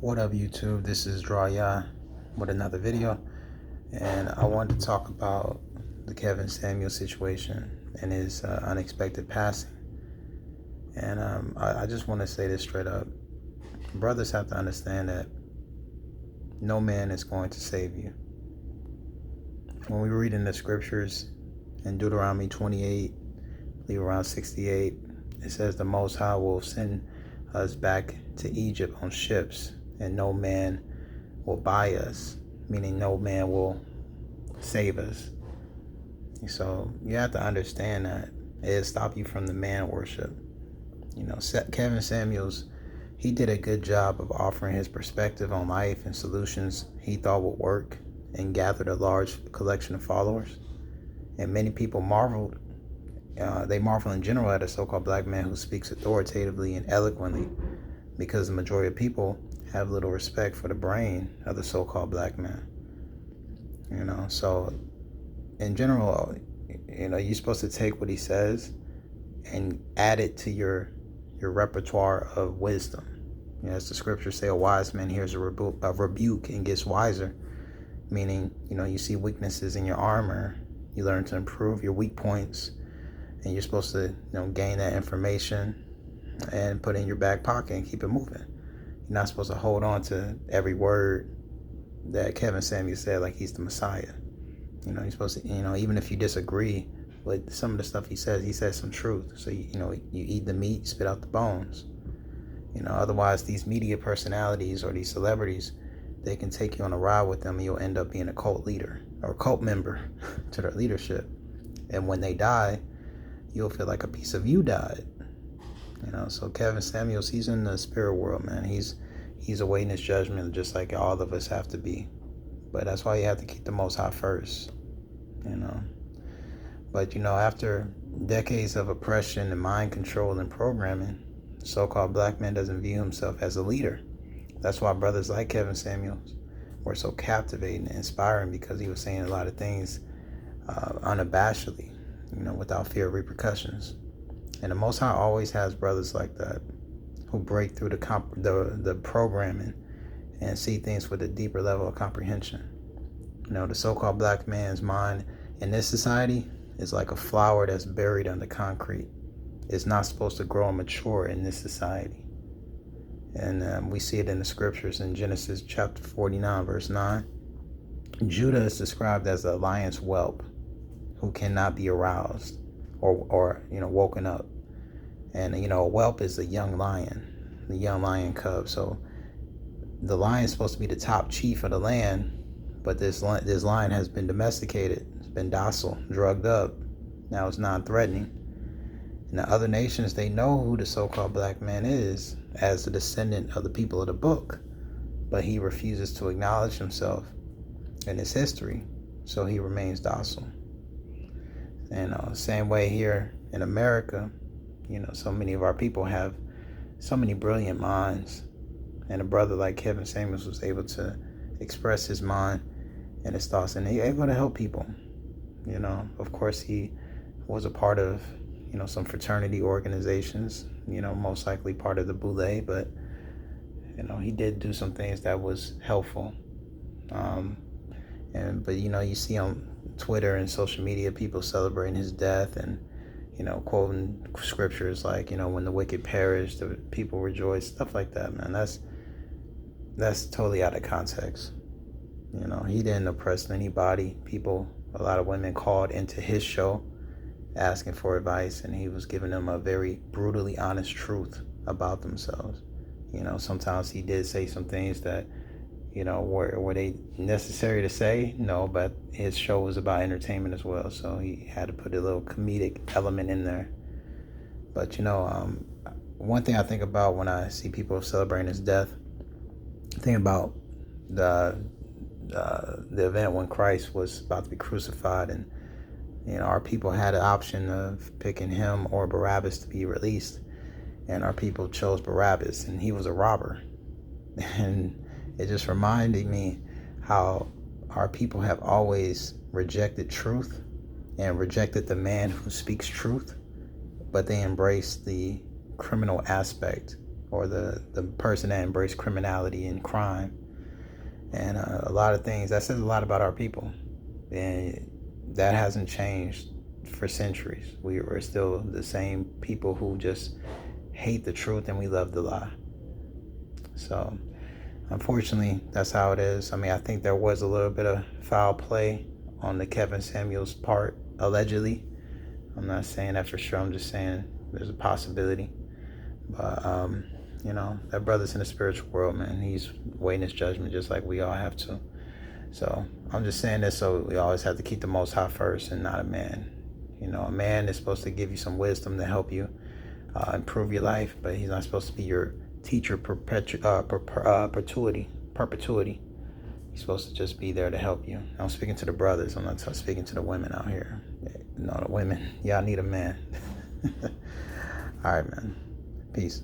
What up, YouTube? This is Drawya with another video, and I wanted to talk about the Kevin Samuel situation and his unexpected passing. And I just want to say this straight up. Brothers have to understand that no man is going to save you. When we read in the scriptures in Deuteronomy 28, I believe around 68, it says the Most High will send us back to Egypt on ships, and no man will buy us, meaning no man will save us. So you have to understand that it'll stop you from the man worship. Kevin Samuels, he did a good job of offering his perspective on life and solutions he thought would work, and gathered a large collection of followers. And many people marveled. They marvel in general at a so-called black man who speaks authoritatively and eloquently, because the majority of people have little respect for the brain of the so-called black man. So in general, you're supposed to take what he says and add it to your repertoire of wisdom. As the scriptures say, a wise man hears a rebuke and gets wiser. Meaning, you see weaknesses in your armor, you learn to improve your weak points, and you're supposed to, gain that information and put it in your back pocket and keep it moving. You're not supposed to hold on to every word that Kevin Samuel said like he's the Messiah. You're supposed to, even if you disagree with some of the stuff he says some truth. So, you eat the meat, spit out the bones. Otherwise these media personalities or these celebrities, they can take you on a ride with them and you'll end up being a cult leader or a cult member to their leadership. And when they die, you'll feel like a piece of you died. So Kevin Samuels, he's in the spirit world, man. He's awaiting his judgment just like all of us have to be. But that's why you have to keep the Most High first. But after decades of oppression and mind control and programming, the so-called black man doesn't view himself as a leader. That's why brothers like Kevin Samuels were so captivating and inspiring, because he was saying a lot of things unabashedly, without fear of repercussions. And the Most High always has brothers like that who break through the programming and see things with a deeper level of comprehension. The so-called black man's mind in this society is like a flower that's buried under concrete. It's not supposed to grow and mature in this society. And we see it in the scriptures in Genesis chapter 49, verse 9. Judah is described as a lion's whelp who cannot be aroused or woken up. And, a whelp is a young lion, the young lion cub. So the lion is supposed to be the top chief of the land, but this lion has been domesticated. It's been docile, drugged up. Now it's non-threatening. And the other nations, they know who the so-called black man is as the descendant of the people of the book, but he refuses to acknowledge himself in his history, so he remains docile. And same way here in America, so many of our people have so many brilliant minds, and a brother like Kevin Samuels was able to express his mind and his thoughts, and he was able to help people. Of course, he was a part of some fraternity organizations, most likely part of the Boule, but he did do some things that was helpful. But you see on Twitter and social media people celebrating his death and quoting scriptures like when the wicked perish, the people rejoice, stuff like that, man. That's totally out of context. He didn't oppress anybody. A lot of women called into his show asking for advice, and he was giving them a very brutally honest truth about themselves. Sometimes he did say some things that were they necessary to say? No, but his show was about entertainment as well, so he had to put a little comedic element in there. But one thing I think about when I see people celebrating his death, I think about the event when Christ was about to be crucified, and our people had an option of picking him or Barabbas to be released, and our people chose Barabbas, and he was a robber. And it just reminded me how our people have always rejected truth and rejected the man who speaks truth, but they embrace the criminal aspect or the person that embraced criminality and crime and a lot of things. That says a lot about our people, and that hasn't changed for centuries. We're still the same people who just hate the truth and we love the lie. So unfortunately, that's how it is. I mean, I think there was a little bit of foul play on the Kevin Samuels part, allegedly. I'm not saying that for sure. I'm just saying there's a possibility. But, that brother's in the spiritual world, man. He's waiting his judgment just like we all have to. So I'm just saying this so we always have to keep the Most High first and not a man. A man is supposed to give you some wisdom to help you improve your life, but he's not supposed to be your teacher perpetuity. He's supposed to just be there to help you. I'm speaking to the brothers. I'm not speaking to the women out here. No, the women, y'all need a man. All right, man. Peace.